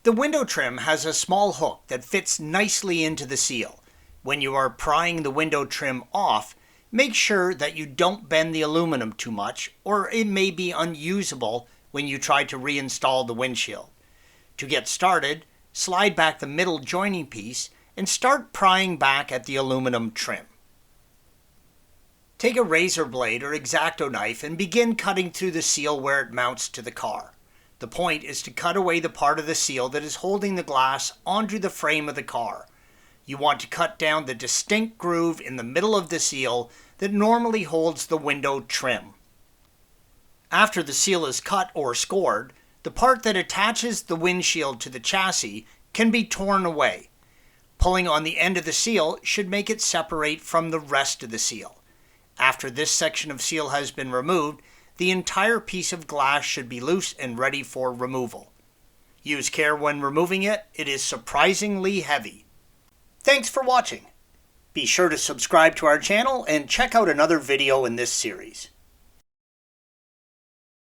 The window trim has a small hook that fits nicely into the seal. When you are prying the window trim off, make sure that you don't bend the aluminum too much, or it may be unusable when you try to reinstall the windshield. To get started, slide back the middle joining piece and start prying back at the aluminum trim. Take a razor blade or X-Acto knife and begin cutting through the seal where it mounts to the car. The point is to cut away the part of the seal that is holding the glass onto the frame of the car. You want to cut down the distinct groove in the middle of the seal that normally holds the window trim. After the seal is cut or scored, the part that attaches the windshield to the chassis can be torn away. Pulling on the end of the seal should make it separate from the rest of the seal. After this section of seal has been removed, the entire piece of glass should be loose and ready for removal. Use care when removing it. It is surprisingly heavy. Thanks for watching. Be sure to subscribe to our channel and check out another video in this series.